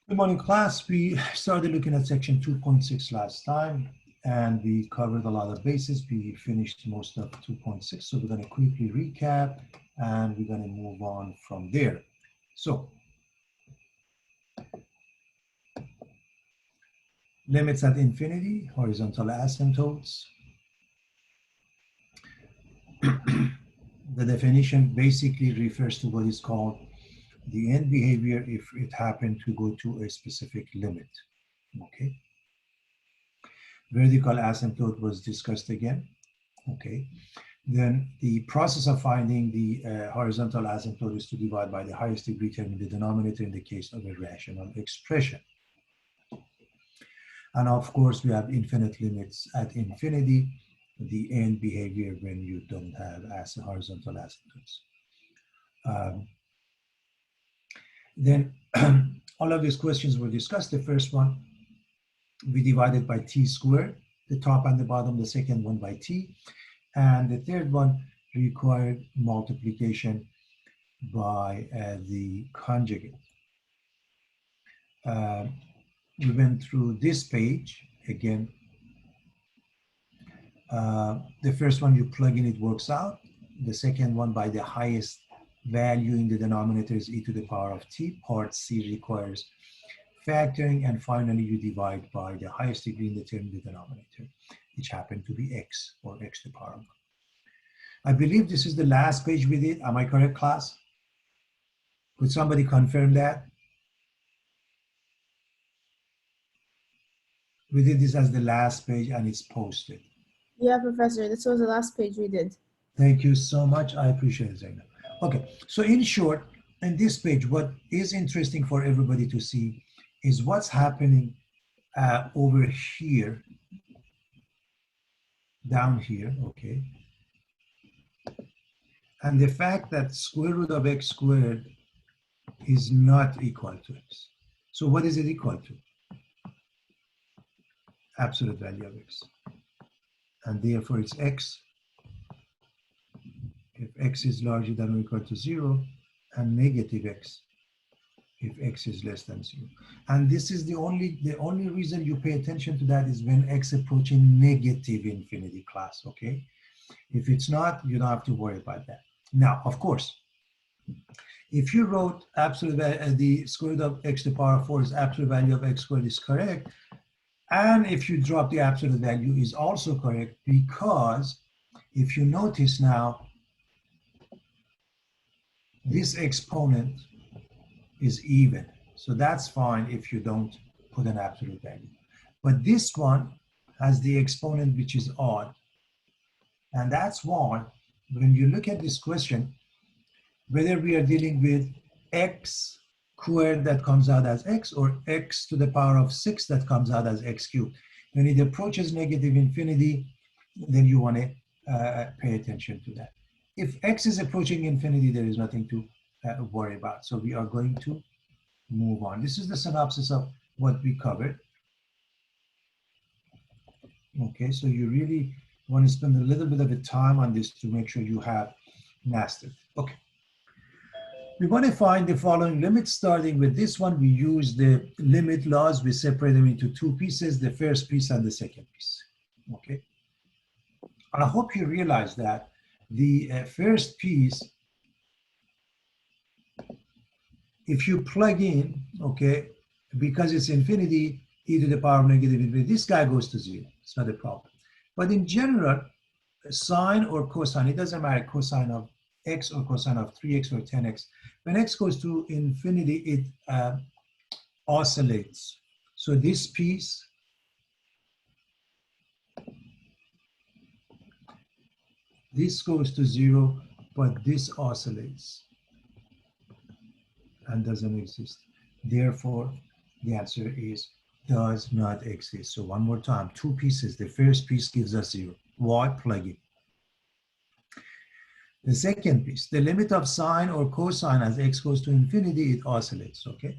Good morning, class. We started looking at section 2.6 last time, and we covered a lot of bases. We finished most of 2.6, so we're going to quickly recap, and we're going to move on from there. So, limits at infinity, horizontal asymptotes. The definition basically refers to what is called the end behavior if it happened to go to a specific limit, okay? Vertical asymptote was discussed again, okay? Then the process of finding the horizontal asymptote is to divide by the highest degree term in the denominator in the case of a rational expression. And of course, we have infinite limits at infinity, the end behavior when you don't have horizontal asymptotes. Then all of these questions were discussed. The first one, we divided by t squared, the top and the bottom, the second one by t. And the third one required multiplication by the conjugate. We went through this page again. The first one you plug in, it works out. The second one by the highest value in the denominator is e to the power of t. Part C requires factoring, and finally you divide by the highest degree in the term in the denominator, which happened to be x, or x to the power of 1. I believe this is the last page we did. Am I correct, class? Could somebody confirm that? We did this as the last page and it's posted. Yeah, Professor, this was the last page we did. Thank you so much. I appreciate it, Zainab. Okay, so in short, in this page, what is interesting for everybody to see is what's happening over here, down here, okay? And the fact that square root of x squared is not equal to x. So what is it equal to? Absolute value of x. And therefore it's x if x is larger than or equal to 0, and negative x if x is less than 0. And this is the only reason you pay attention to that is when x approaching negative infinity, class, okay? If it's not, you don't have to worry about that. Now, of course, if you wrote absolute value, the square root of x to the power of 4 is absolute value of x squared is correct, and if you drop the absolute value is also correct, because if you notice now, this exponent is even. So that's fine if you don't put an absolute value. But this one has the exponent which is odd. And that's why when you look at this question, whether we are dealing with x squared that comes out as x or x to the power of 6 that comes out as x cubed, when it approaches negative infinity, then you want to pay attention to that. If x is approaching infinity, there is nothing to worry about. So we are going to move on. This is the synopsis of what we covered. Okay, so you really want to spend a little bit of a time on this to make sure you have mastered. Okay. We want to find the following limits. Starting with this one, we use the limit laws. We separate them into two pieces, the first piece and the second piece. Okay. I hope you realize that the first piece, if you plug in, okay, because it's infinity, e to the power of negative infinity, this guy goes to 0. It's not a problem. But in general, sine or cosine, it doesn't matter, cosine of x or cosine of 3x or 10x. When x goes to infinity, it oscillates. So this piece goes to 0, but this oscillates and doesn't exist. Therefore, the answer is does not exist. So one more time, two pieces. The first piece gives us 0. Why? Plug in. The second piece, the limit of sine or cosine as x goes to infinity, it oscillates, okay?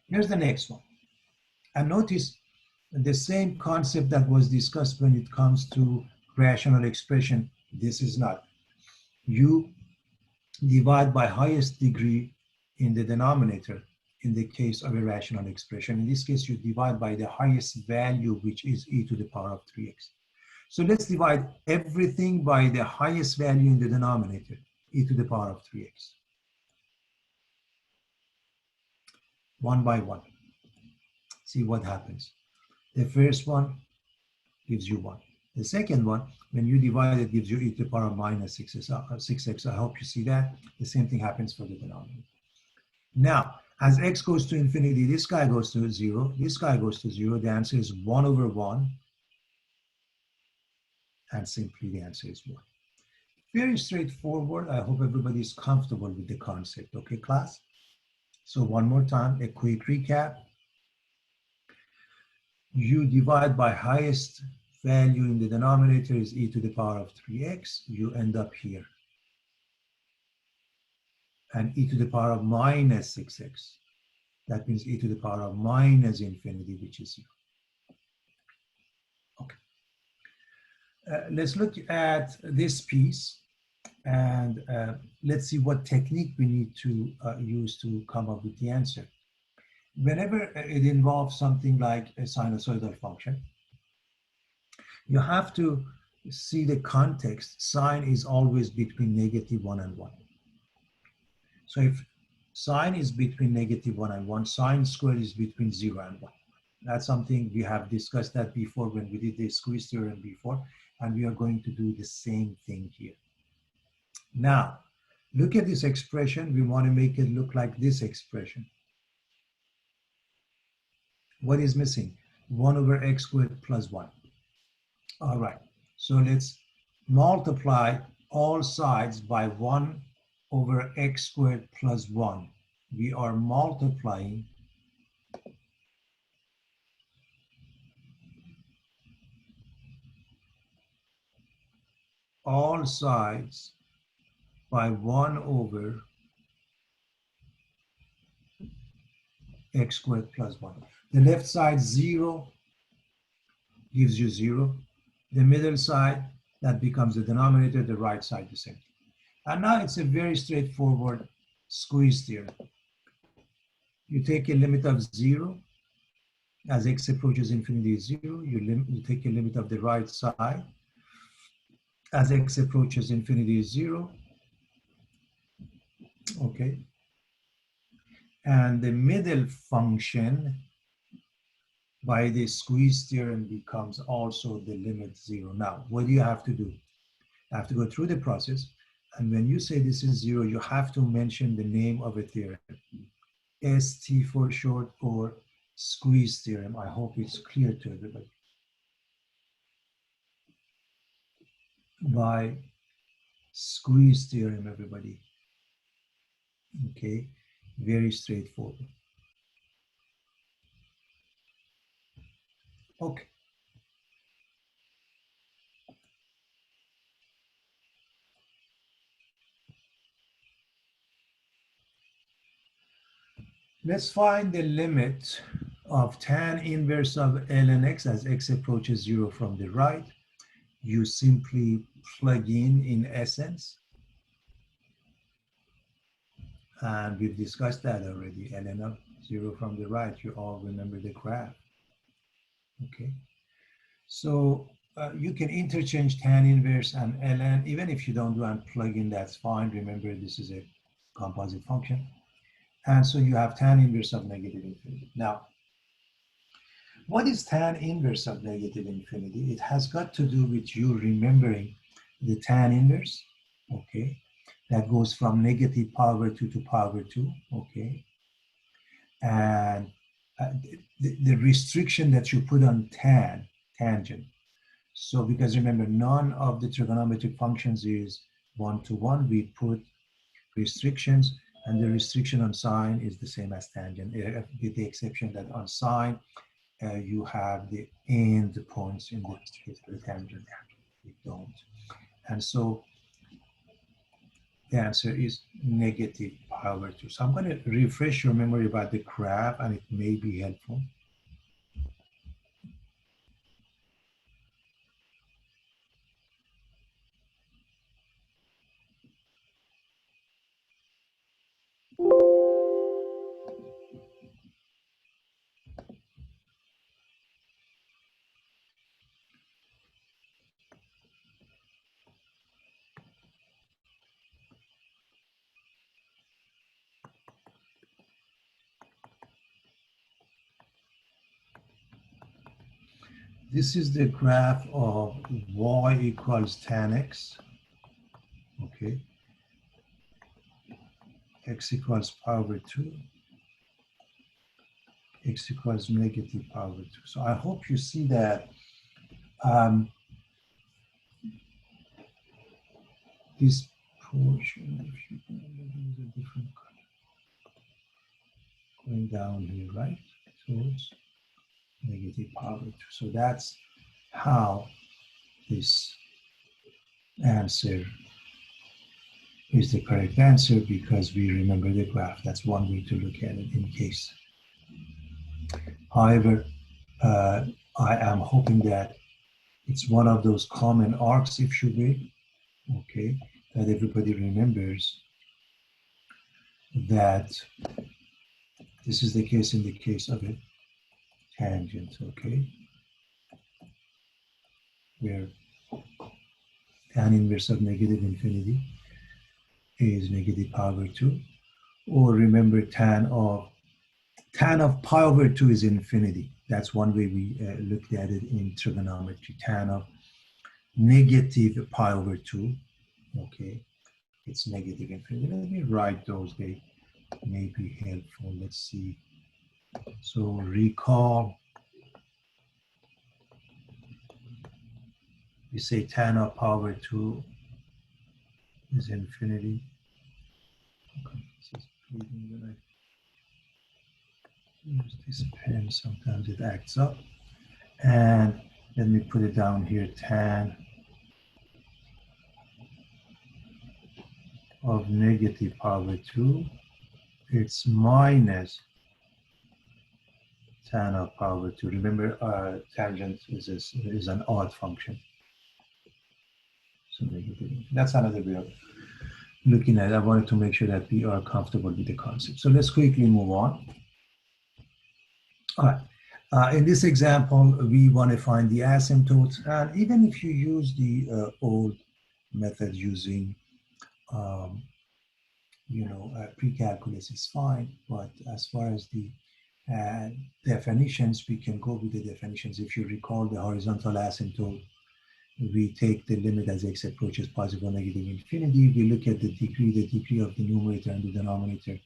Here's the next one. And notice the same concept that was discussed when it comes to rational expression. This is not. You divide by highest degree in the denominator in the case of a rational expression. In this case, you divide by the highest value, which is e to the power of 3x. So let's divide everything by the highest value in the denominator, e to the power of 3x. One by one. See what happens. The first one gives you 1. The second one, when you divide it, gives you e to the power of minus 6x. I hope you see that. The same thing happens for the denominator. Now, as x goes to infinity, this guy goes to 0, this guy goes to 0. The answer is 1 over 1. And simply the answer is 1. Very straightforward. I hope everybody is comfortable with the concept. Okay, class? So one more time, a quick recap. You divide by highest value in the denominator is e to the power of 3x. You end up here. And e to the power of minus 6x. That means e to the power of minus infinity, which is 0. Okay. Let's look at this piece. And let's see what technique we need to use to come up with the answer. Whenever it involves something like a sinusoidal function, you have to see the context. Sine is always between -1 and 1. So if sine is between -1 and 1, sine squared is between 0 and 1. That's something we have discussed that before when we did the squeeze theorem before, and we are going to do the same thing here. Now, look at this expression. We want to make it look like this expression. What is missing? 1 over x squared plus 1. All right, so let's multiply all sides by 1 over x squared plus 1. We are multiplying all sides by 1 over x squared plus 1. The left side 0 gives you 0. The middle side, that becomes the denominator, the right side the same. And now it's a very straightforward squeeze theorem. You take a limit of 0 as x approaches infinity is 0. You take a limit of the right side as x approaches infinity is 0. Okay. And the middle function by the squeeze theorem becomes also the limit 0. Now, what do you have to do? You have to go through the process. And when you say this is 0, you have to mention the name of a theorem. ST for short, or squeeze theorem. I hope it's clear to everybody. By squeeze theorem, everybody. Okay, very straightforward. Okay. Let's find the limit of tan inverse of ln x as x approaches 0 from the right. You simply plug in essence. And we've discussed that already. ln of 0 from the right, you all remember the graph. Okay. So you can interchange tan inverse and ln. Even if you don't do and plug in, that's fine. Remember, this is a composite function. And so you have tan inverse of negative infinity. Now, what is tan inverse of negative infinity? It has got to do with you remembering the tan inverse, okay? That goes from negative power 2 to power 2, okay? And the restriction that you put on tangent. So because remember, none of the trigonometric functions is 1-to-1. We put restrictions, and the restriction on sine is the same as tangent, with the exception that on sine, you have the end points in the case of the tangent. We don't. And so the answer is negative power 2. So I'm going to refresh your memory about the graph, and it may be helpful. This is the graph of y equals tan x, okay? X equals pi over 2, x equals negative pi over 2. So I hope you see that this portion, if you can use a different color, going down here, right? Towards negative pi over 2. So that's how this answer is the correct answer, because we remember the graph. That's one way to look at it in case. However, I am hoping that it's one of those common arcs, if you will, okay, that everybody remembers that this is the case in the case of a tangent, okay, where tan inverse of negative infinity is negative pi over 2, or remember tan of pi over 2 is infinity. That's one way we looked at it in trigonometry. Tan of negative pi over 2, okay, it's negative infinity. Let me write those, they may be helpful. Let's see. So recall, we say tan of pi over 2 is infinity. Okay, this is bleeding when I use this pen, sometimes it acts up. And let me put it down here, tan of negative pi over 2, it's minus tan of pi over 2. Remember, tangent is an odd function. So negative. That's another way of looking at it. I wanted to make sure that we are comfortable with the concept. So let's quickly move on. All right. In this example, we want to find the asymptotes. And even if you use the old method using, pre-calculus is fine. But as far as the definitions, we can go with the definitions. If you recall the horizontal asymptote, we take the limit as x approaches positive or negative infinity. We look at the degree of the numerator and the denominator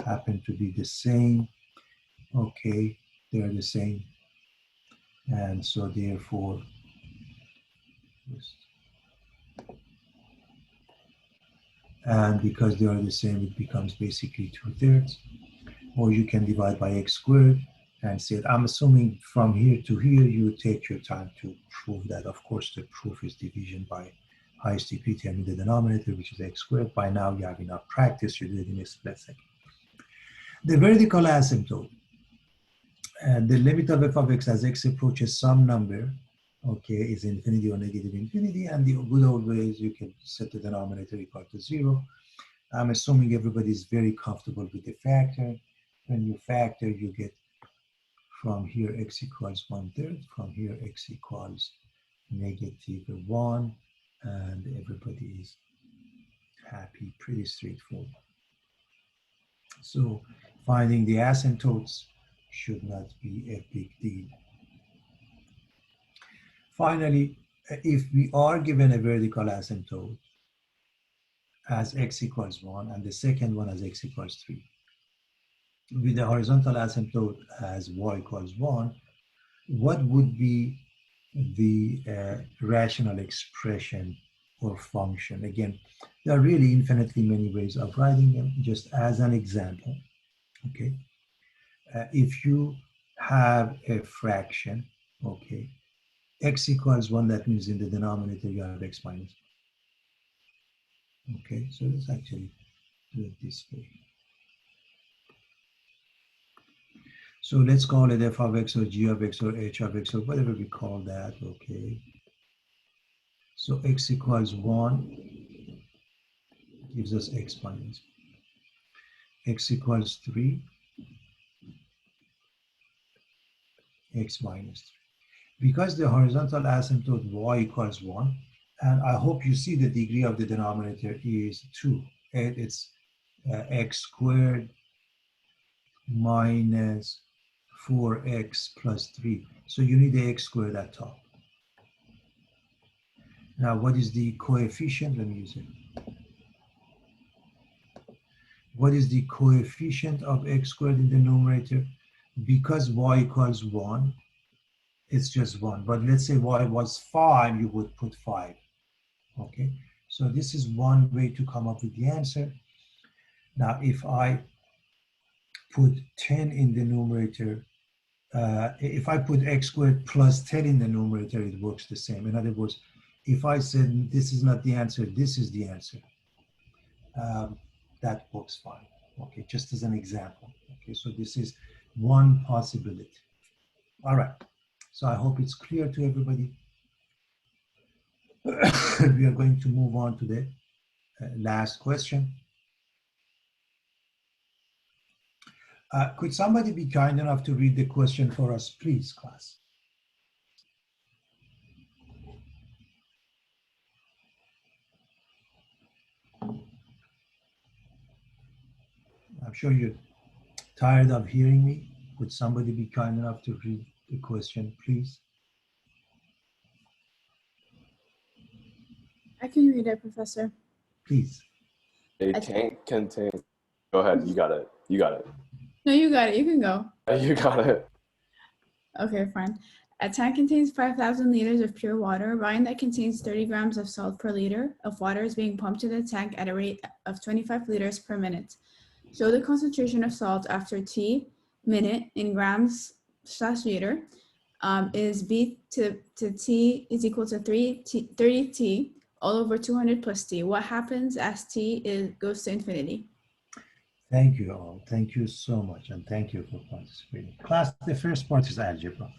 happen to be the same. Okay, they're the same. And so therefore, and because they are the same, it becomes basically 2/3. Or you can divide by x squared and say, I'm assuming from here to here, you take your time to prove that. Of course, the proof is division by highest degree term in the denominator, which is x squared. By now, you have enough practice. You do it in a split second. The vertical asymptote, the limit of f of x as x approaches some number, okay, is infinity or negative infinity. And the good old way is you can set the denominator equal to 0. I'm assuming everybody is very comfortable with the factor. When you factor, you get from here x equals 1/3, from here x equals -1, and everybody is happy, pretty straightforward. So finding the asymptotes should not be a big deal. Finally, if we are given a vertical asymptote as x equals 1 and the second one as x equals 3, with the horizontal asymptote as y equals 1, what would be the rational expression or function? Again, there are really infinitely many ways of writing them. Just as an example, okay, if you have a fraction, okay, x equals 1, that means in the denominator you have x minus 1. Okay, so let's actually do it this way. So let's call it f of x or g of x or h of x or whatever we call that, okay. So x equals 1 gives us x minus 1. X equals 3, x minus 3. Because the horizontal asymptote y equals 1, and I hope you see the degree of the denominator is 2. It's x squared minus 4x plus 3. So you need the x squared at top. Now, what is the coefficient? Let me use it. What is the coefficient of x squared in the numerator? Because y equals 1, it's just 1. But let's say y was 5, you would put 5. Okay, so this is one way to come up with the answer. Now, if I put 10 in the numerator, if I put x squared plus 10 in the numerator, it works the same. In other words, if I said this is not the answer, this is the answer, that works fine. Okay, just as an example. Okay, so this is one possibility. All right, so I hope it's clear to everybody. We are going to move on to the last question. Could somebody be kind enough to read the question for us, please, class? I'm sure you're tired of hearing me. Could somebody be kind enough to read the question, please? I can read it, Professor. Please. A tank contains. Go ahead. You got it. You got it. No, you got it. You can go. You got it. Okay, fine. A tank contains 5,000 liters of pure water. A brine that contains 30 grams of salt per liter of water is being pumped to the tank at a rate of 25 liters per minute. Show the concentration of salt after t minute in grams/liter is B to t is equal to 30t all over 200 plus t. What happens as t goes to infinity? Thank you all. Thank you so much. And thank you for participating. Class, the first part is algebra.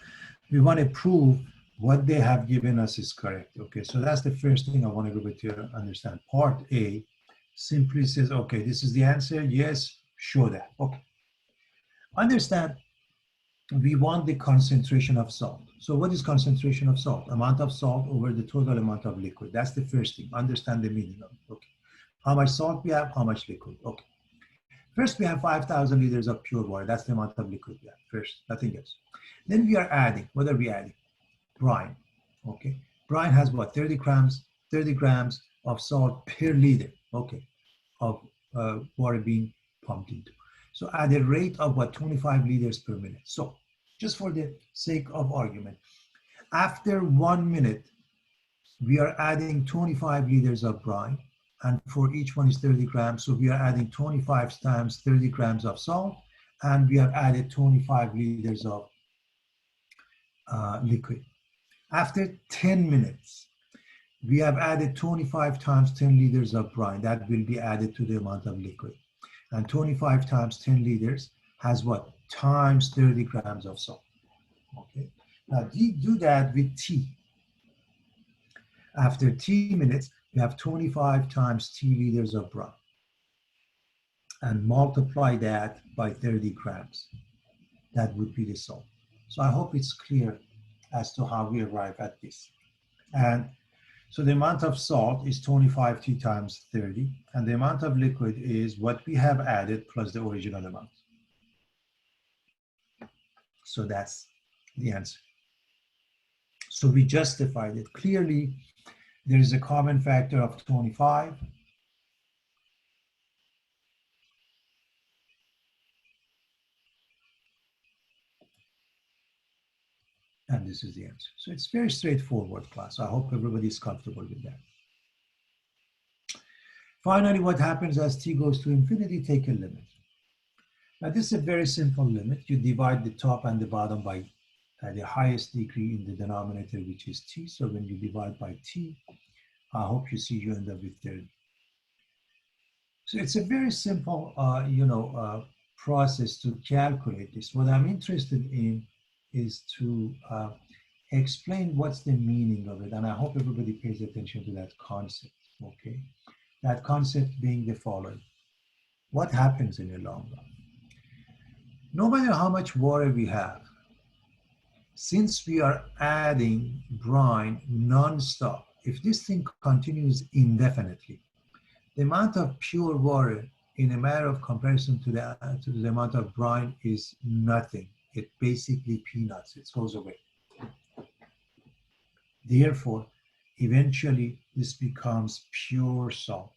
We want to prove what they have given us is correct. Okay, so that's the first thing I want everybody to understand. Part A simply says, okay, this is the answer. Yes, show that. Okay. Understand, we want the concentration of salt. So what is concentration of salt? Amount of salt over the total amount of liquid. That's the first thing. Understand the meaning of it. Okay. How much salt we have, how much liquid. Okay. First, we have 5,000 liters of pure water. That's the amount of liquid we have. First, nothing else. Then we are adding. What are we adding? Brine. Okay. Brine has what? 30 grams of salt per liter. Okay. Of water being pumped into. So at a rate of what? 25 liters per minute. So just for the sake of argument, after 1 minute, we are adding 25 liters of brine, and for each one is 30 grams. So we are adding 25 times 30 grams of salt, and we have added 25 liters of liquid. After 10 minutes, we have added 25 times 10 liters of brine. That will be added to the amount of liquid. And 25 times 10 liters has what? Times 30 grams of salt. Okay. Now do that with T. After T minutes, we have 25 times T liters of brine. And multiply that by 30 grams. That would be the salt. So I hope it's clear as to how we arrive at this. And so the amount of salt is 25 T times 30, and the amount of liquid is what we have added plus the original amount. So that's the answer. So we justified it. Clearly, there is a common factor of 25. And this is the answer. So it's very straightforward, class. I hope everybody is comfortable with that. Finally, what happens as t goes to infinity? Take a limit. Now, this is a very simple limit. You divide the top and the bottom by the highest degree in the denominator, which is t. So when you divide by t, I hope you see you end up with 30. So it's a very simple, process to calculate this. What I'm interested in is to explain what's the meaning of it. And I hope everybody pays attention to that concept, okay? That concept being the following. What happens in the long run? No matter how much water we have, since we are adding brine non-stop, if this thing continues indefinitely, the amount of pure water in a matter of comparison to the amount of brine is nothing. It basically peanuts, it goes away. Therefore, eventually this becomes pure salt.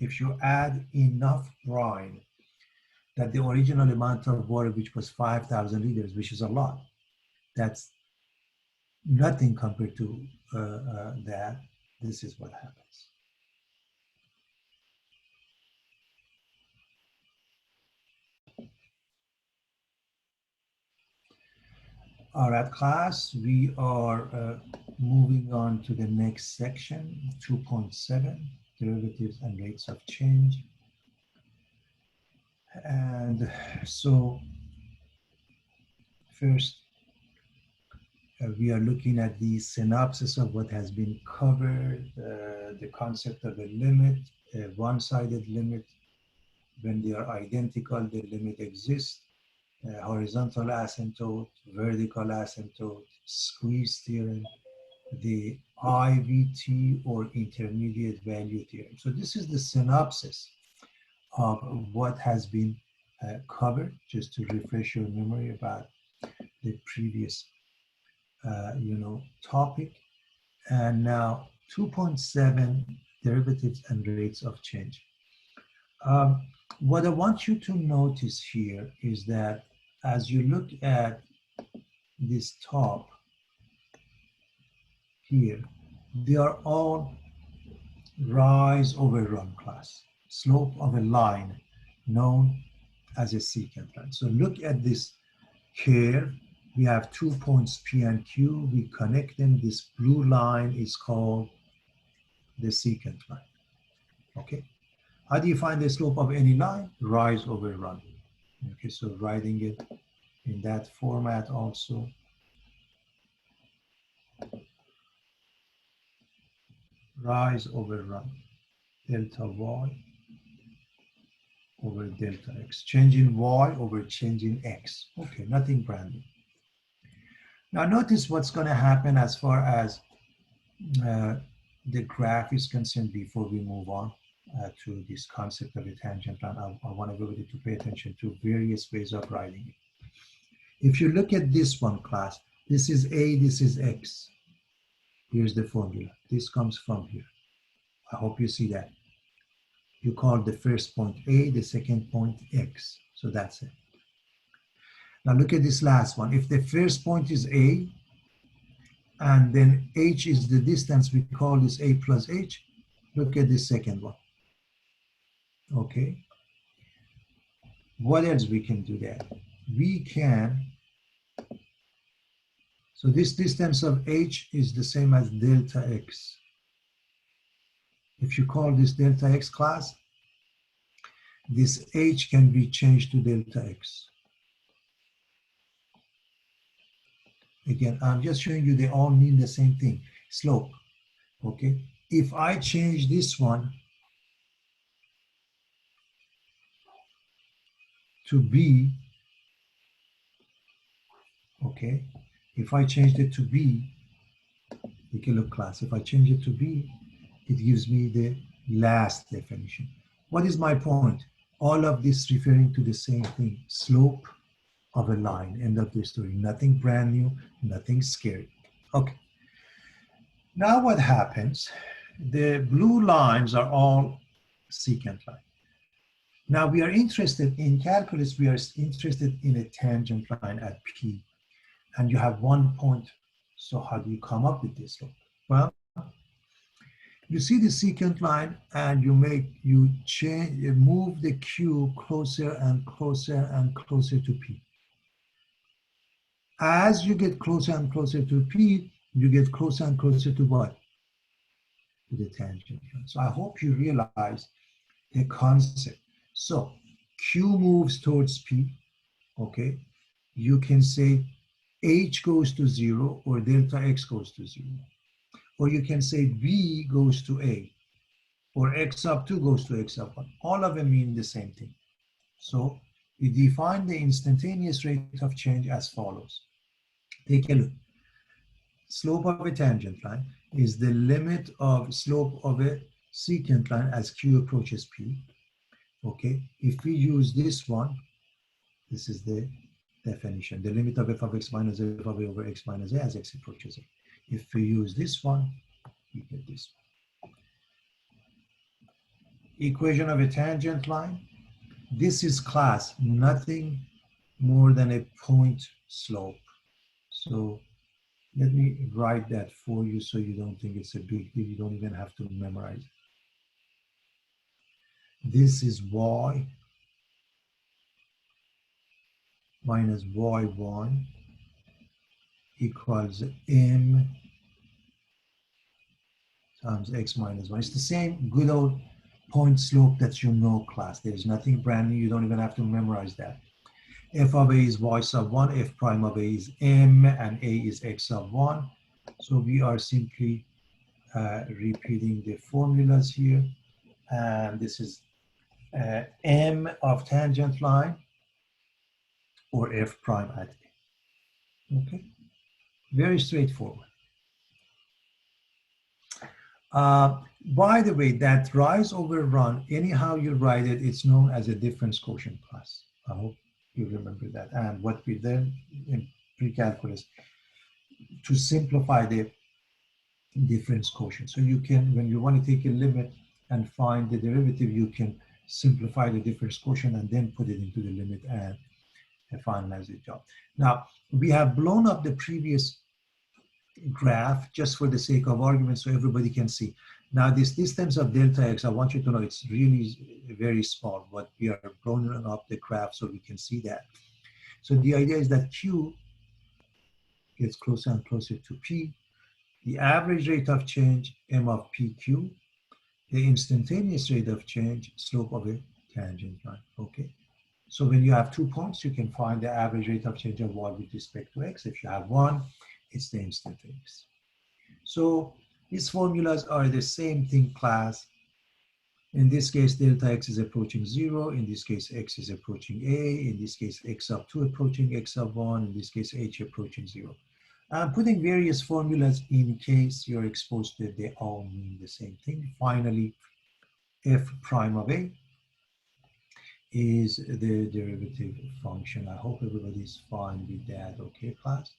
If you add enough brine that the original amount of water, which was 5,000 liters, which is a lot, that's nothing compared to that, this is what happens. All right, class, we are moving on to the next section, 2.7, derivatives and rates of change. And so first, we are looking at the synopsis of what has been covered, the concept of a limit, a one-sided limit. When they are identical, the limit exists. Horizontal asymptote, vertical asymptote, squeeze theorem, the IVT or intermediate value theorem. So this is the synopsis of what has been covered, just to refresh your memory about the previous topic. And now 2.7, derivatives and rates of change. What I want you to notice here is that as you look at this top here, they are all rise over run class, slope of a line known as a secant line. So look at this curve. We have 2 points P and Q. We connect them. This blue line is called the secant line. Okay. How do you find the slope of any line? Rise over run. Okay, so writing it in that format also. Rise over run. Delta y over delta x. Changing y over changing x. Okay, nothing brand new. Now notice what's going to happen as far as the graph is concerned before we move on to this concept of a tangent line. I want everybody to pay attention to various ways of writing it. If you look at this one, class, this is A, this is X. Here's the formula. This comes from here. I hope you see that. You call the first point A, the second point X. So that's it. Now look at this last one. If the first point is A, and then H is the distance, we call this A plus H. Look at the second one. Okay. What else we can do there? We can, so this distance of H is the same as delta X. If you call this delta X, class, this H can be changed to delta X. Again, I'm just showing you they all mean the same thing, slope, okay? If I change this one to B, okay? If I change it to B, you can look, class, if I change it to B, it gives me the last definition. What is my point? All of this referring to the same thing, slope of a line, end of the story. Nothing brand new, nothing scary. Okay. Now what happens? The blue lines are all secant line. Now we are interested in calculus, we are interested in a tangent line at P. And you have 1 point. So how do you come up with this slope? Well, you see the secant line and you move the Q closer and closer and closer to P. As you get closer and closer to P, you get closer and closer to what? To the tangent line. So I hope you realize the concept. So Q moves towards P, okay? You can say H goes to 0 or delta X goes to 0. Or you can say B goes to A or X sub 2 goes to X sub 1. All of them mean the same thing. So we define the instantaneous rate of change as follows. Take a look. Slope of a tangent line is the limit of slope of a secant line as Q approaches P. Okay, if we use this one, this is the definition. The limit of f of x minus f of a over x minus a as x approaches a. If we use this one, we get this one. Equation of a tangent line. This is class, nothing more than a point slope. So let me write that for you so you don't think it's a big deal. You don't even have to memorize it. This is y minus y1 equals m times x minus 1. It's the same good old point slope that you know, class. There's nothing brand new. You don't even have to memorize that. F of a is y sub 1, f prime of a is m, and a is x sub 1. So we are simply repeating the formulas here. And this is m of tangent line, or f prime at a. Okay, very straightforward. By the way, that rise over run, anyhow you write it, it's known as a difference quotient class. I hope you remember that. And what we did in pre-calculus to simplify the difference quotient. So you can, when you want to take a limit and find the derivative, you can simplify the difference quotient and then put it into the limit and finalize the job. Now, we have blown up the previous graph just for the sake of argument so everybody can see. Now, this distance of delta x, I want you to know it's really very small, but we are blowing up the graph so we can see that. So the idea is that Q gets closer and closer to P. The average rate of change, M of PQ, the instantaneous rate of change, slope of a tangent line, okay? So when you have 2 points, you can find the average rate of change of y with respect to x. If you have 1, it's the instantaneous. So these formulas are the same thing, class. In this case, delta x is approaching 0. In this case, x is approaching a. In this case, x sub 2 approaching x sub 1. In this case, h approaching 0. I'm putting various formulas in case you're exposed to it. They all mean the same thing. Finally, f prime of a is the derivative function. I hope everybody's fine with that, okay, class?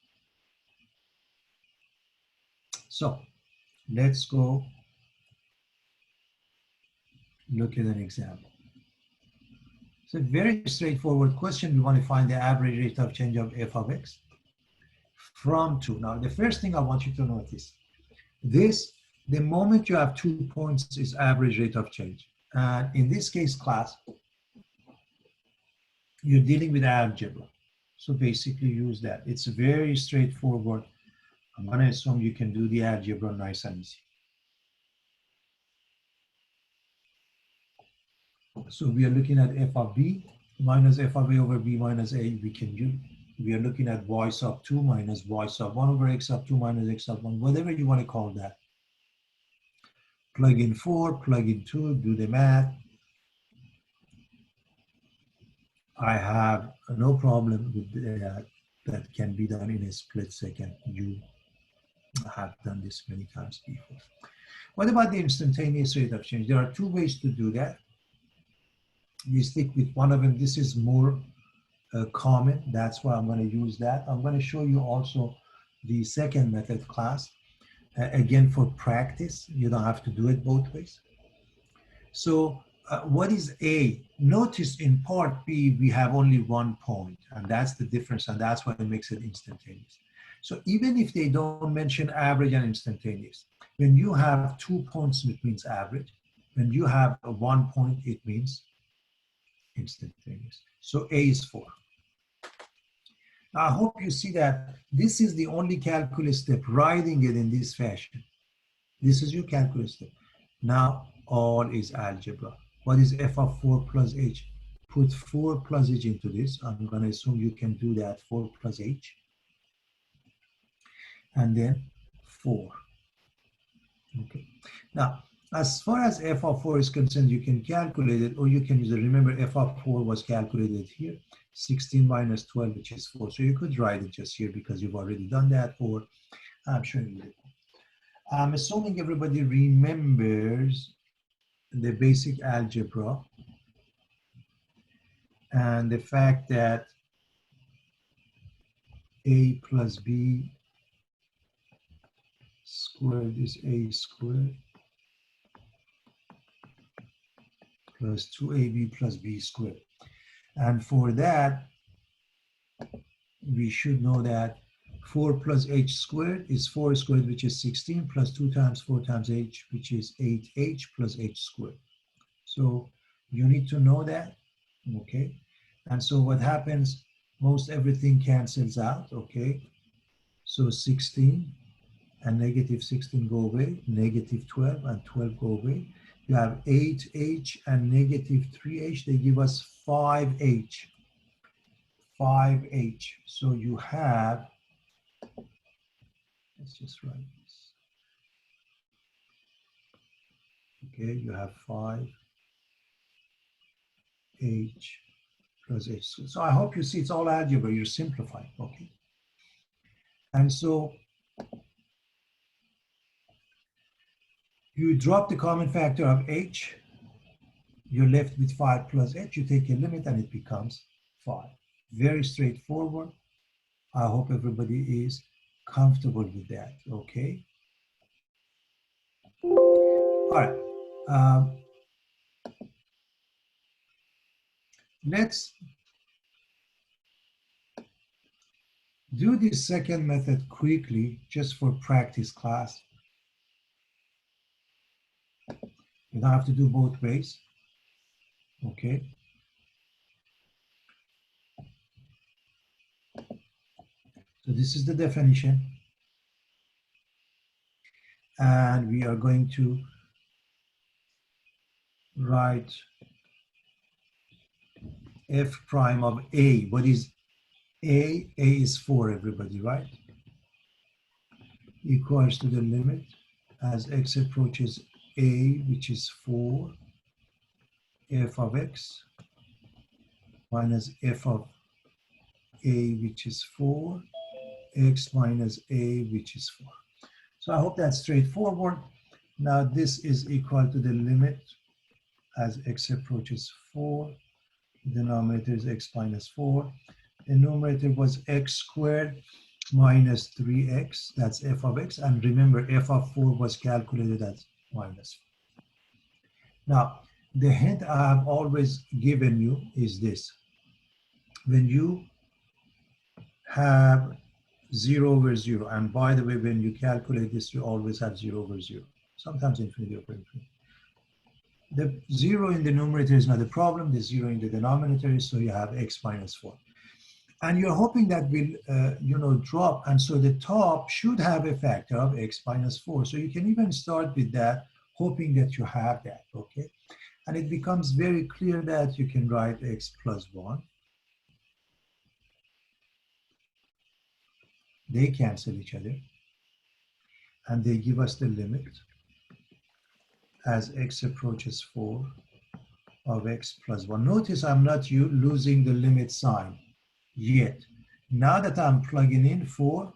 So let's go look at an example. It's a very straightforward question. We want to find the average rate of change of f of x from 2. Now, the first thing I want you to notice, this, the moment you have 2 points is average rate of change. And in this case, class, you're dealing with algebra. So basically use that. It's very straightforward. I'm going to assume you can do the algebra nice and easy. So we are looking at f of b minus f of a over b minus a. We are looking at y sub 2 minus y sub 1 over x sub 2 minus x sub 1, whatever you want to call that. Plug in 4, plug in 2, do the math. I have no problem with that. That can be done in a split second. You have done this many times before. What about the instantaneous rate of change? There are 2 ways to do that. You stick with one of them. This is more common. That's why I'm going to use that. I'm going to show you also the second method, class. Again, for practice, you don't have to do it both ways. So what is A? Notice in part B, we have only 1 point, and that's the difference, and that's what makes it instantaneous. So even if they don't mention average and instantaneous, when you have 2 points, it means average. When you have 1 point, it means instantaneous. So A is 4. Now, I hope you see that this is the only calculus step, writing it in this fashion. This is your calculus step. Now, all is algebra. What is f of 4 plus h? Put 4 plus h into this. I'm going to assume you can do that, 4 plus h. And then 4. Okay. Now, as far as f of 4 is concerned, you can calculate it, or you can use it. Remember, f of 4 was calculated here, 16 minus 12, which is 4. So you could write it just here because you've already done that, or I'm showing you it. I'm assuming everybody remembers the basic algebra and the fact that a plus b squared is a squared plus 2ab plus b squared. And for that, we should know that 4 plus h squared is 4 squared, which is 16, plus 2 times 4 times h, which is 8h plus h squared. So you need to know that, okay? And so what happens, most everything cancels out, okay? So 16 and negative 16 go away, negative 12 and 12 go away. You have 8h and negative 3h, they give us 5h. 5h. So you have, let's just write this. Okay, you have 5h plus h. So I hope you see it's all algebra, you're simplifying, okay? And so you drop the common factor of h, you're left with 5 plus h, you take a limit and it becomes 5. Very straightforward. I hope everybody is comfortable with that, okay? All right. Let's do this second method quickly, just for practice class. You don't have to do both ways, okay? So this is the definition. And we are going to write f prime of a. What is a? A is 4, everybody, right? Equals to the limit as x approaches a, which is 4, f of x minus f of a, which is 4, x minus a, which is 4. So I hope that's straightforward. Now this is equal to the limit as x approaches 4. The denominator is x minus 4. The numerator was x squared minus 3x, that's f of x. And remember, f of 4 was calculated as minus 4. Now, the hint I have always given you is this. When you have 0 over 0, and by the way, when you calculate this, you always have 0 over 0, sometimes infinity over infinity. The 0 in the numerator is not a problem, the 0 in the denominator is, so you have x minus 4. And you're hoping that will drop, and so the top should have a factor of x minus 4. So you can even start with that, hoping that you have that, okay? And it becomes very clear that you can write x plus 1. They cancel each other, and they give us the limit as x approaches 4 of x plus 1. Notice I'm not losing the limit sign yet. Now that I'm plugging in 4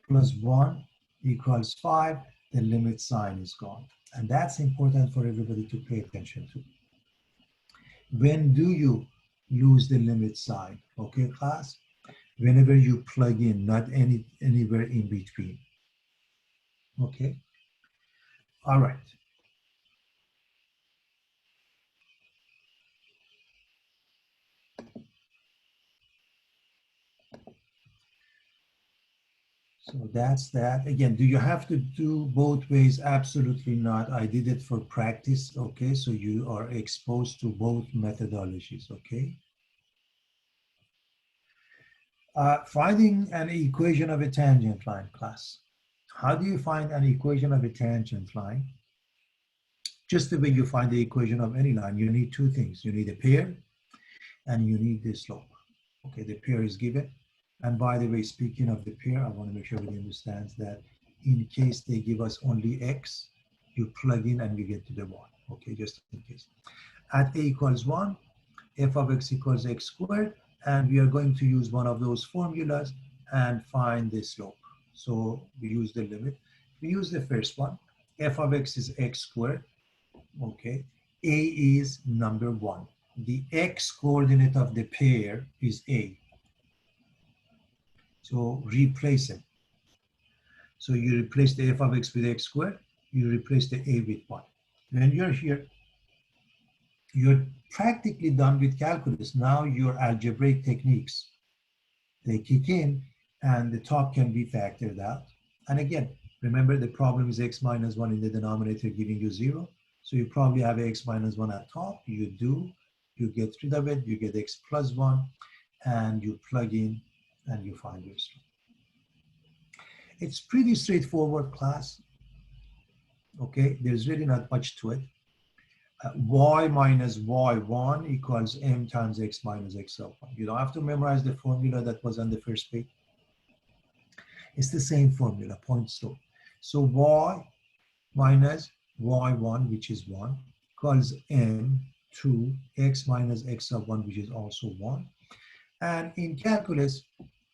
plus 1 equals 5, the limit sign is gone. And that's important for everybody to pay attention to. When do you lose the limit sign? Okay, class? Whenever you plug in, not anywhere in between. Okay? All right. So that's that. Again, do you have to do both ways? Absolutely not. I did it for practice, okay? So you are exposed to both methodologies, okay? Finding an equation of a tangent line, class. How do you find an equation of a tangent line? Just the way you find the equation of any line, you need two things. You need a pair and you need the slope. Okay, the pair is given. And by the way, speaking of the pair, I want to make sure everybody understands that in case they give us only x, you plug in and we get to the 1. Okay, just in case. At a equals 1, f of x equals x squared, and we are going to use one of those formulas and find the slope. So we use the limit. We use the first one. F of x is x squared. Okay, a is number 1. The x coordinate of the pair is a. So replace it. So you replace the f of x with x squared, you replace the a with 1. When you're here, you're practically done with calculus. Now your algebraic techniques, they kick in and the top can be factored out. And again, remember the problem is x minus 1 in the denominator giving you 0. So you probably have x minus 1 at top. You do, you get rid of it, you get x plus 1, and you plug in and you find your slope. It's pretty straightforward, class. Okay, there's really not much to it. Y minus y1 equals m times x minus x sub 1. You don't have to memorize the formula that was on the first page. It's the same formula, point slope. So y minus y1, which is 1, equals m to x minus x sub 1, which is also 1. And in calculus,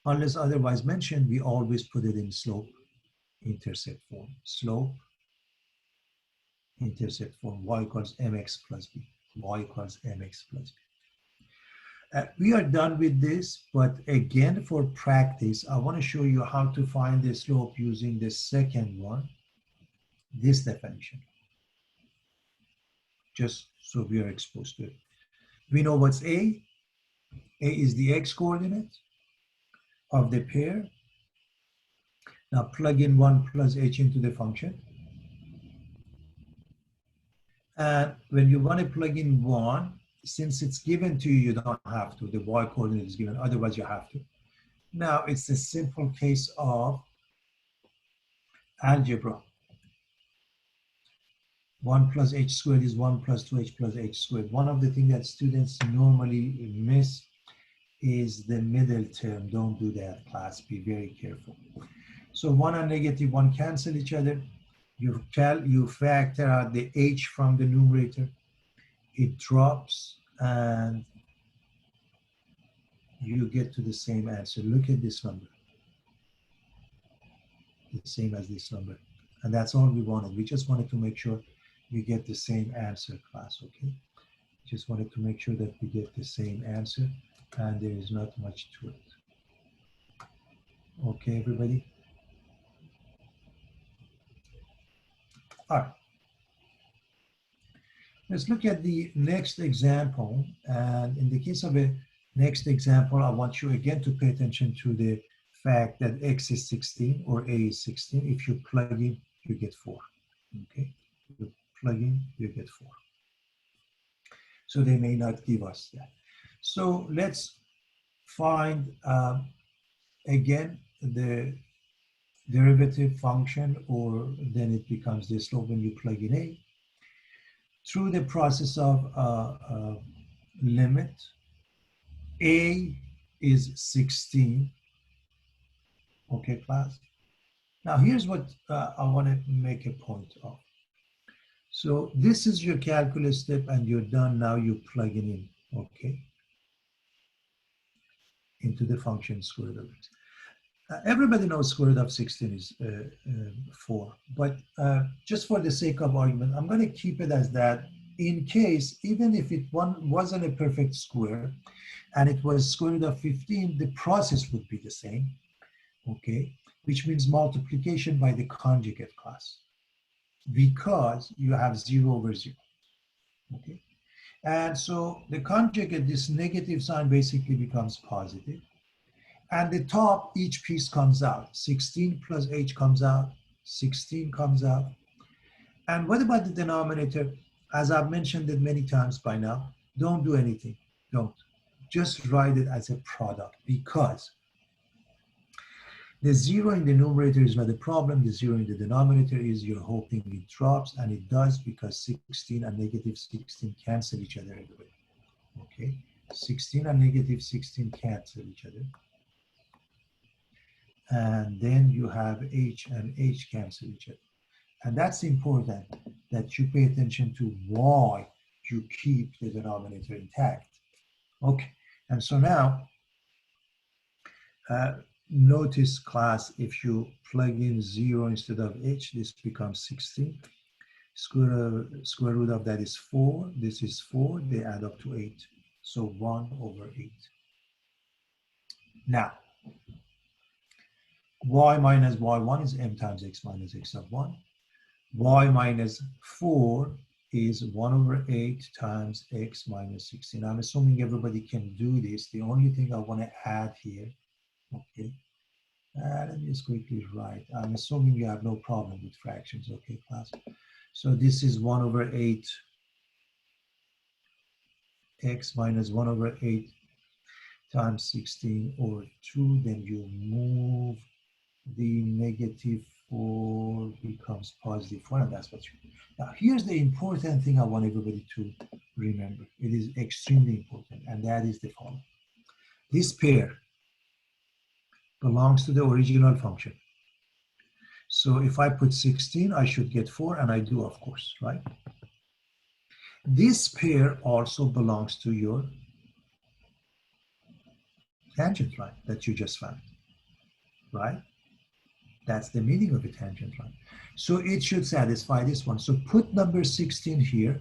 unless otherwise mentioned, we always put it in slope intercept form. Slope intercept form, y equals mx plus b, y equals mx plus b. We are done with this, but again, for practice, I want to show you how to find the slope using the second one, this definition, just so we are exposed to it. We know what's A. A is the x coordinate of the pair. Now plug in 1 plus h into the function. And when you want to plug in 1, since it's given to you, you don't have to. The y coordinate is given, otherwise you have to. Now it's a simple case of algebra. 1 plus h squared is 1 plus 2h plus h squared. One of the things that students normally miss is the middle term. Don't do that, class. Be very careful. So 1 and negative 1 cancel each other. You factor out the h from the numerator. It drops and you get to the same answer. Look at this number. The same as this number. And that's all we wanted. We just wanted to make sure we get the same answer, class, okay? Just wanted to make sure that we get the same answer and there is not much to it. Okay, everybody? All right. Let's look at the next example. And in the case of a next example, I want you again to pay attention to the fact that x is 16 or a is 16. If you plug in, you get 4. Okay, you plug in, you get 4. So they may not give us that. So let's find again the derivative function, or then it becomes the slope when you plug in a. Through the process of limit, a is 16. Okay, class. Now here's what I want to make a point of. So this is your calculus step and you're done. Now you plug it in, okay, into the function square root of x. Everybody knows square root of 16 is 4, but just for the sake of argument, I'm going to keep it as that in case, even if it wasn't a perfect square and it was square root of 15, the process would be the same, okay, which means multiplication by the conjugate, class, because you have 0 over 0, okay? And so the conjugate, this negative sign basically becomes positive. And the top, each piece comes out. 16 plus h comes out, 16 comes out. And what about the denominator? As I've mentioned it many times by now, don't do anything, don't. Just write it as a product, because the 0 in the numerator is not a problem. The 0 in the denominator is, you're hoping it drops, and it does, because 16 and negative 16 cancel each other everywhere. Okay, 16 and negative 16 cancel each other. And then you have h and h cancel each other. And that's important, that you pay attention to why you keep the denominator intact. Okay, and so now, notice, class, if you plug in 0 instead of h, this becomes 16. Square root of that is 4. This is 4. They add up to 8. So 1 over 8. Now, y minus y1 is m times x minus x of 1. Y minus 4 is 1 over 8 times x minus 16. I'm assuming everybody can do this. The only thing I want to add here, okay, let me just quickly write. I'm assuming you have no problem with fractions, okay, class? So this is 1 over 8 x minus 1 over 8 times 16 over 2. Then you move the negative 4 becomes positive 4, and that's what you do. Now, here's the important thing I want everybody to remember. It is extremely important, and that is the following. This pair belongs to the original function. So if I put 16, I should get 4, and I do, of course, right? This pair also belongs to your tangent line that you just found, right? That's the meaning of a tangent line. So it should satisfy this one. So put number 16 here,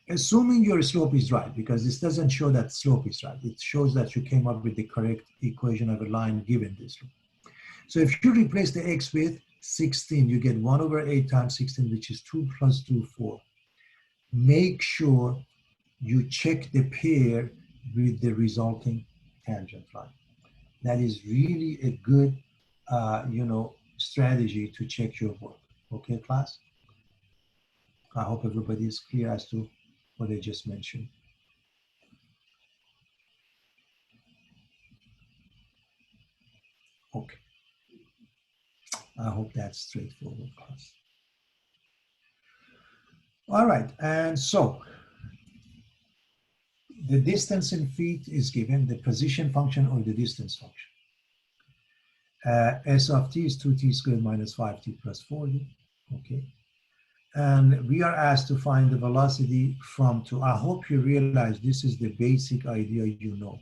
assuming your slope is right, because this doesn't show that slope is right. It shows that you came up with the correct equation of a line given this slope. So if you replace the x with 16, you get 1 over 8 times 16, which is 2 plus 2, 4. Make sure you check the pair with the resulting tangent line. That is really a good strategy to check your work. Okay, class? I hope everybody is clear as to what I just mentioned. Okay. I hope that's straightforward, class. All right, and so the distance in feet is given, the position function or the distance function. S of t is 2t squared minus 5t plus 40, okay? And we are asked to find the velocity from to. I hope you realize this is the basic idea you know.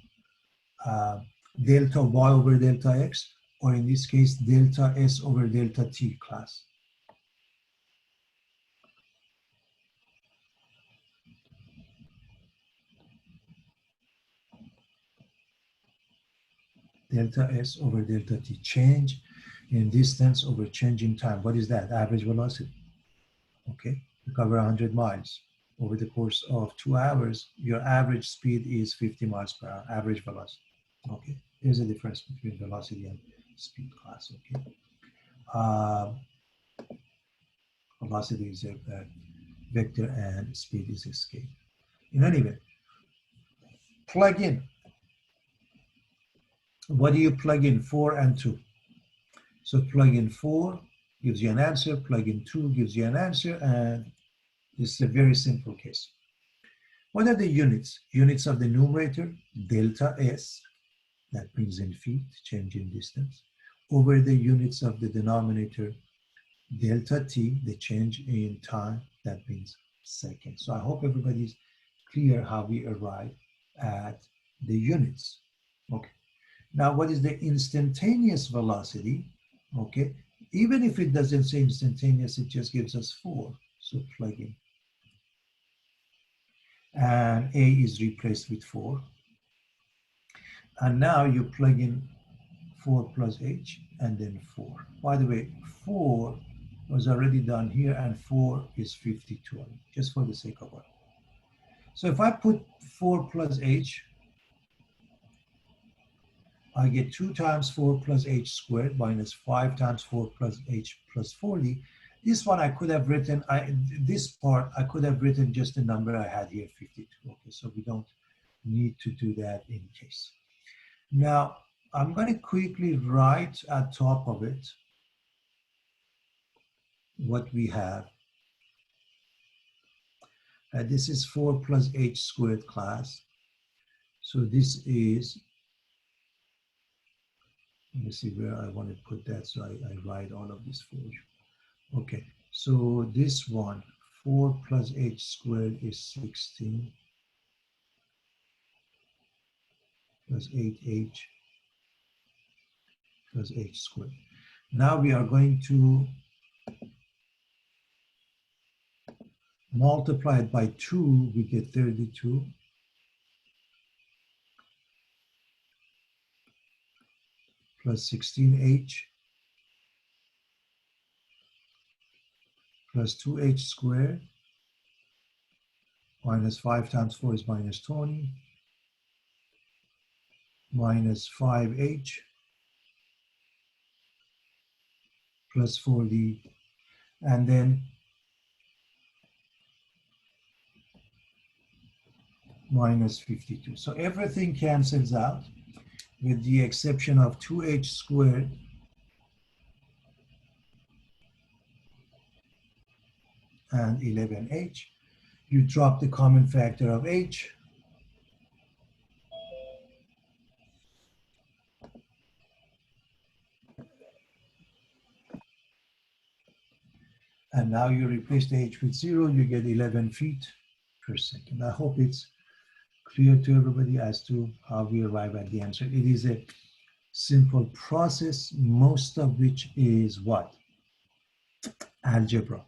Delta y over delta x, or in this case, delta s over delta t, class. Delta s over delta t, change in distance over change in time. What is that? Average velocity. Okay, you cover 100 miles. Over the course of 2 hours, your average speed is 50 miles per hour, average velocity. Okay, there's a difference between velocity and speed, class. Okay, velocity is a vector and speed is a scalar. In any event, plug in. What do you plug in? 4 and 2. So plug in 4 gives you an answer, plug in 2 gives you an answer, and this is a very simple case. What are the units? Units of the numerator, delta S, that means in feet, change in distance, over the units of the denominator, delta T, the change in time, that means seconds. So I hope everybody's clear how we arrive at the units. Okay. Now, what is the instantaneous velocity? Okay. Even if it doesn't say instantaneous, it just gives us 4. So plug in. And A is replaced with 4. And now you plug in 4 plus H and then 4. By the way, 4 was already done here and 4 is 52, just for the sake of it. So if I put 4 plus H, I get 2 times 4 plus H squared minus 5 times 4 plus H plus 40. This one I could have written, this part I could have written just the number I had here, 52. Okay, so we don't need to do that in case. Now, I'm going to quickly write at top of it what we have. This is 4 plus H squared, class. So this is, let me see where I want to put that, so I write all of this for you. Okay, so this one, 4 plus H squared is 16 plus 8H plus H squared. Now we are going to multiply it by 2, we get 32. Plus 16H plus 2h squared minus 5 times 4 is minus 20 minus 5h plus 4d, and then minus 52. So everything cancels out with the exception of 2h squared and 11h. You drop the common factor of h, and now you replace the h with 0, you get 11 feet per second. I hope it's clear to everybody as to how we arrive at the answer. It is a simple process, most of which is what? Algebra.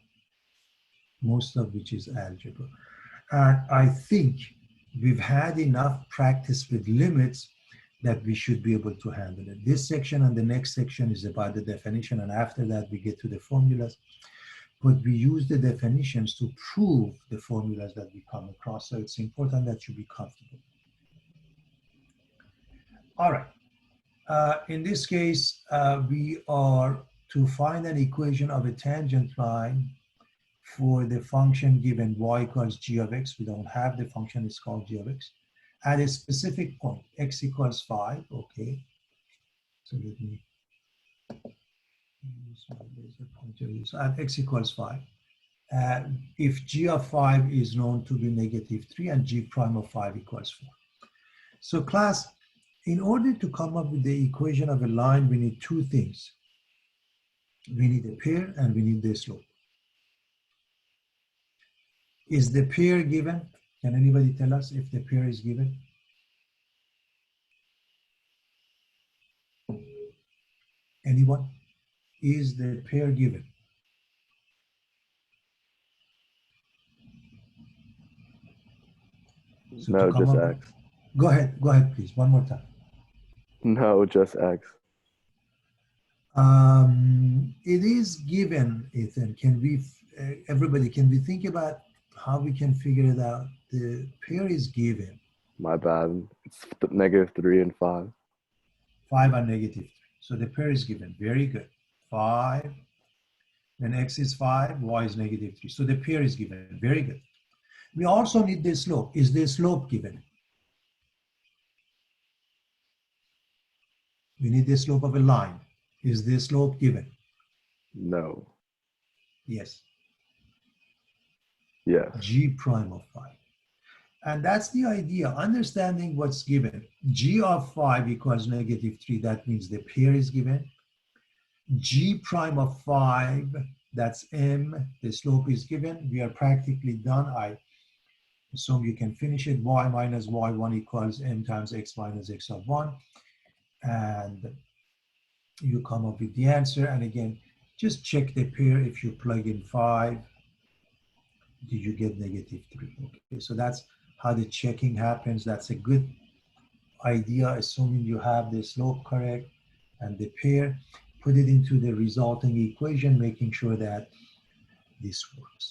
Most of which is algebra. And I think we've had enough practice with limits that we should be able to handle it. This section and the next section is about the definition, and after that we get to the formulas. But we use the definitions to prove the formulas that we come across, so it's important that you be comfortable. All right. In this case, we are to find an equation of a tangent line for the function given y equals g of x. We don't have the function, it's called g of x. At a specific point, x equals 5, okay. So let me use my laser pointer here. So at x equals 5, if g of 5 is known to be -3 and g prime of 5 equals 4. So class, in order to come up with the equation of a line, we need two things. We need a pair and we need the slope. Is the pair given? Can anybody tell us if the pair is given? Anyone? Is the pair given? So No, to come just up X. go ahead, please, one more time. No, just X. It is given, Ethan. Can we, everybody, can we think about how we can figure it out? The pair is given. My bad. It's -3 and 5. 5 and -3. So the pair is given. Very good. 5, then x is 5, y is -3. So the pair is given. Very good. We also need the slope. Is the slope given? We need the slope of a line. Is the slope given? No. Yes. Yes. G prime of 5. And that's the idea, understanding what's given. G of 5 equals -3, that means the pair is given. G prime of 5, that's M, the slope is given. We are practically done. I assume you can finish it. Y minus y1 equals M times x minus x of 1. And you come up with the answer. And again, just check the pair. If you plug in 5, did you get -3? Okay, so that's how the checking happens. That's a good idea, assuming you have the slope correct and the pair. Put it into the resulting equation, making sure that this works.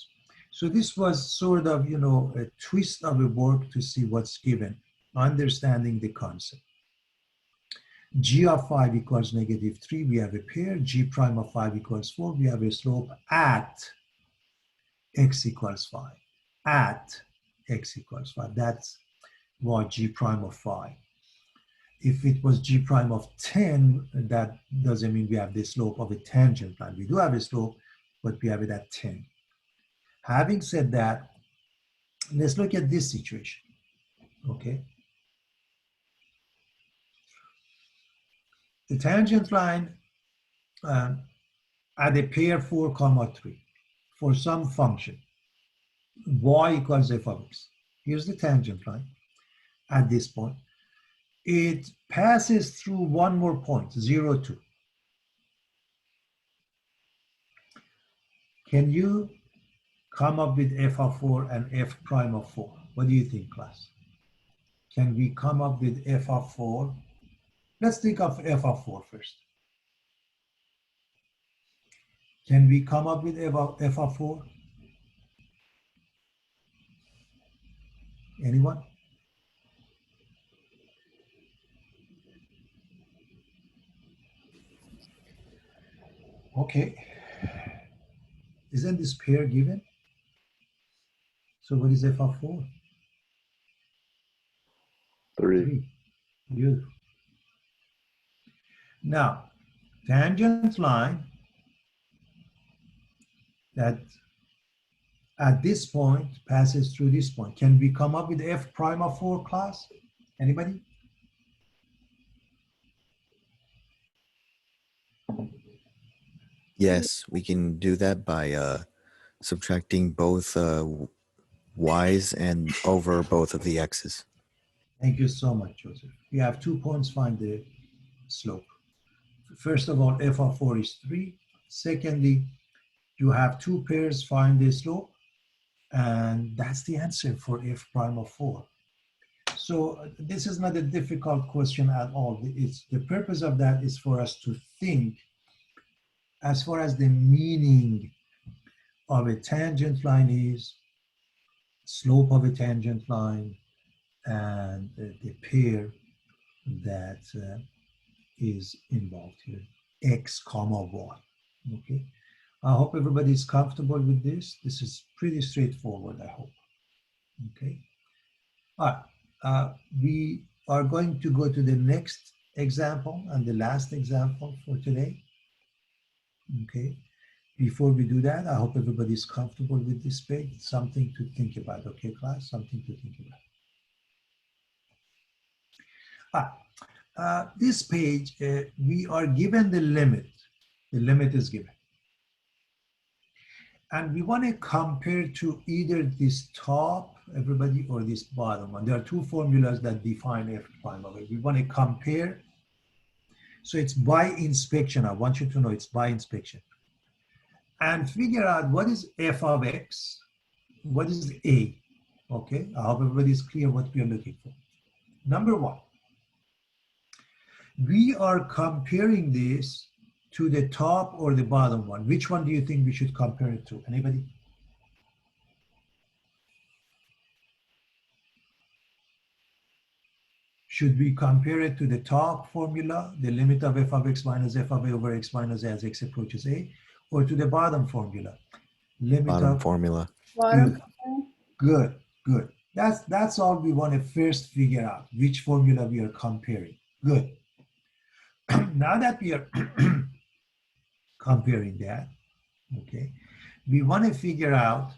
So this was sort of, you know, a twist of a work to see what's given, understanding the concept. G of 5 equals -3, we have a pair. G prime of 5 equals 4, we have a slope at x equals 5. At x equals 5, that's what G prime of 5. If it was G prime of 10, that doesn't mean we have the slope of a tangent line. We do have a slope, but we have it at 10. Having said that, let's look at this situation, okay? The tangent line at a pair 4, 3 for some function, y equals f of x. Here's the tangent line at this point. It passes through one more point, 0, 2. Can you come up with f of 4 and f prime of 4? What do you think, class? Can we come up with f of 4? Let's think of f of 4 first. Can we come up with f of 4? Anyone? Okay. Isn't this pair given? So what is f of 4? 3. 3. Beautiful. Now, tangent line that at this point passes through this point. Can we come up with f prime of 4, class? Anybody? Yes, we can do that by subtracting both y's and over both of the x's. Thank you so much, Joseph. You have 2 points, find the slope. First of all, f of 4 is 3. Secondly, you have 2 pairs, find the slope. And that's the answer for f prime of 4. So this is not a difficult question at all. It's, the purpose of that is for us to think as far as the meaning of a tangent line is, slope of a tangent line, and the pair that is involved here, x comma y. Okay, I hope everybody is comfortable with this. This is pretty straightforward, I hope. Okay, all right. We are going to go to the next example and the last example for today. Okay, before we do that, I hope everybody is comfortable with this page. It's something to think about, okay, class? Something to think about. This page, we are given the limit. The limit is given. And we want to compare to either this top, everybody, or this bottom one. There are 2 formulas that define f prime of it. We want to compare. So it's by inspection. I want you to know it's by inspection. And figure out what is f of x, what is a. Okay, I hope everybody is clear what we are looking for. Number 1, we are comparing this to the top or the bottom one. Which one do you think we should compare it to? Anybody? Should we compare it to the top formula, the limit of f of x minus f of a over x minus a as x approaches a, or to the bottom formula? Limit Bottom of formula. Bottom. Good, good. That's all we want to first figure out, which formula we are comparing. Good. Now that we are comparing that, okay, we want to figure out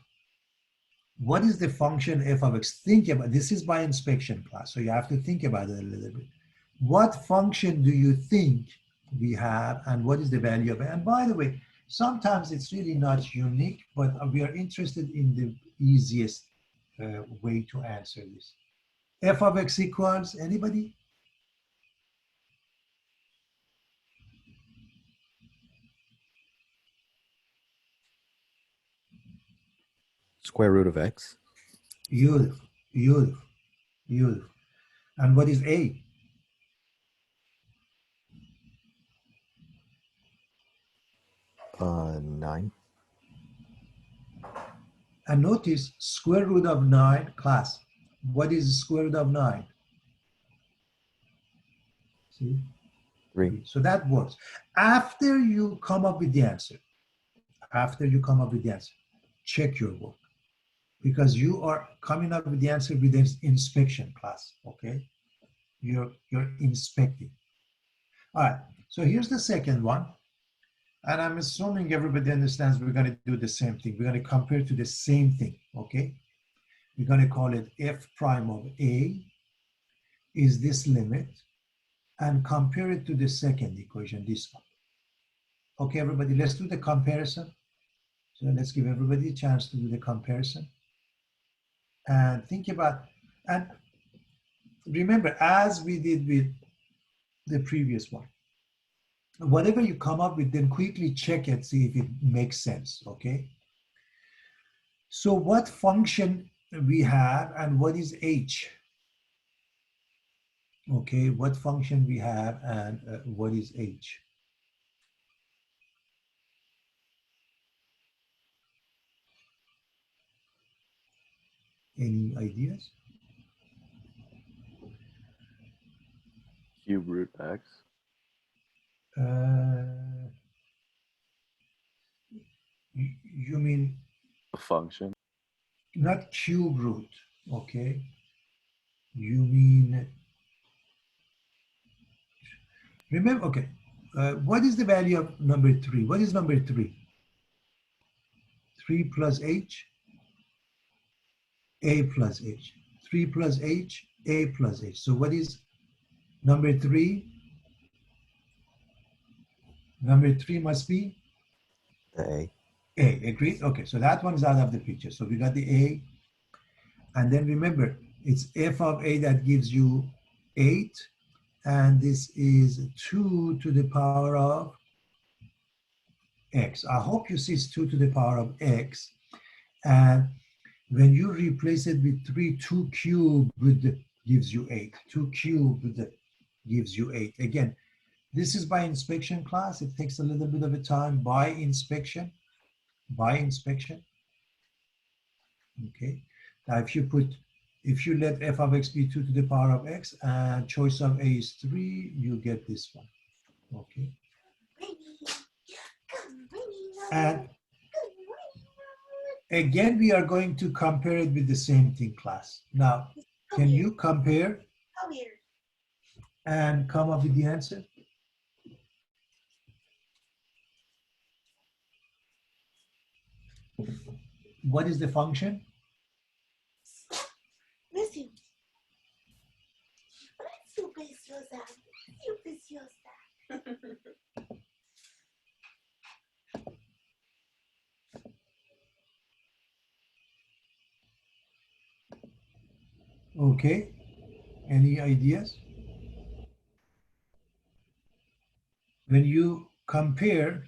what is the function f of x. Think about, this is by inspection, class, so you have to think about it a little bit. What function do you think we have, and what is the value of it? And by the way, sometimes it's really not unique, but we are interested in the easiest way to answer this. F of x equals, anybody? Square root of x. Beautiful, beautiful, beautiful. And what is a? Uh, 9. And notice square root of 9, class. What is square root of 9? See? 3. So that works. After you come up with the answer, check your work. Because you are coming up with the answer with this inspection, class, okay? You're inspecting. All right, so here's the second one. And I'm assuming everybody understands we're going to do the same thing. We're going to compare to the same thing, okay? We're going to call it f prime of a is this limit, and compare it to the second equation, this one. Okay, everybody, let's do the comparison. So let's give everybody a chance to do the comparison. And think about, and remember, as we did with the previous one, whatever you come up with, then quickly check it, see if it makes sense, okay? So what function we have and what is h? Okay, what function we have and what is h? Any ideas? Cube root x. You mean A function. not cube root, okay? You mean, remember, okay, what is the value of number 3? What is number 3? 3 plus h, a plus h. 3 plus h, a plus h. So what is number 3? Number 3 must be The A. A, agreed? Okay, so that one is out of the picture. So we got the A. And then remember, it's f of A that gives you 8. And this is 2 to the power of x. I hope you see it's 2 to the power of x. And when you replace it with 3, 2 cubed gives you 8. 2 cubed gives you 8. Again, this is by inspection class. It takes a little bit of a time by inspection. By inspection. Okay. Now, if you let f of x be 2 to the power of x and choice of a is 3, you get this one. Okay. And again, we are going to compare it with the same thing, class. Now, can you compare and come up with the answer? What is the function? Okay. Any ideas? When you compare,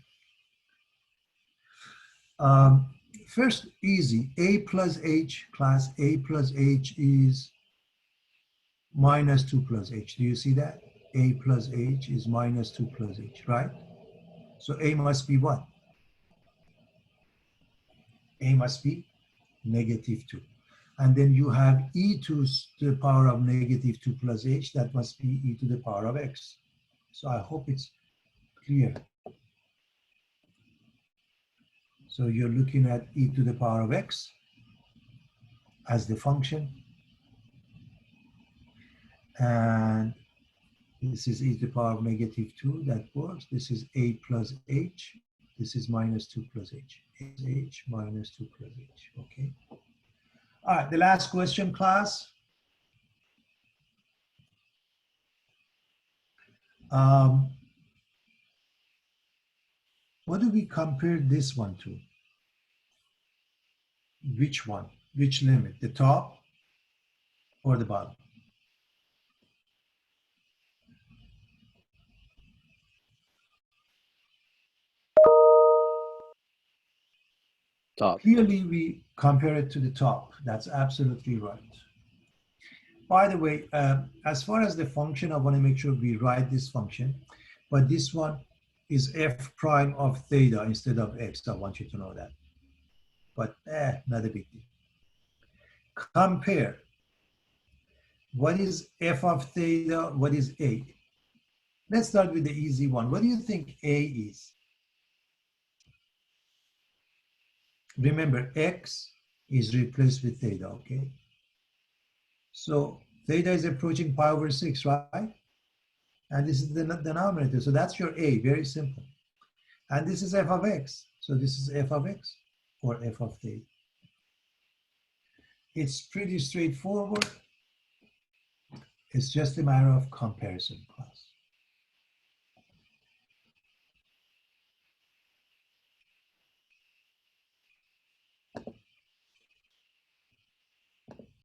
first easy, a plus h, class a plus h is minus 2 plus h. Do you see that? A plus h is minus 2 plus h, right? So a must be what? A must be negative 2. And then you have e to the power of negative 2 plus h, that must be e to the power of x. So I hope it's clear. So you're looking at e to the power of x as the function. And this is e to the power of negative 2, that works. This is a plus h. This is minus 2 plus h. H minus 2 plus h, okay? All right, the last question, class. What do we compare this one to? Which one? Which limit? The top or the bottom? Top. Clearly, we compare it to the top. That's absolutely right. By the way, as far as the function, I want to make sure we write this function, but this one is f prime of theta instead of x. I want you to know that. But not a big deal. Compare. What is f of theta? What is a? Let's start with the easy one. What do you think a is? Remember, x is replaced with theta, okay? So theta is approaching pi over 6, right? And this is the denominator. So that's your a, very simple. And this is f of x. So this is f of x or f of theta. It's pretty straightforward. It's just a matter of comparison, class.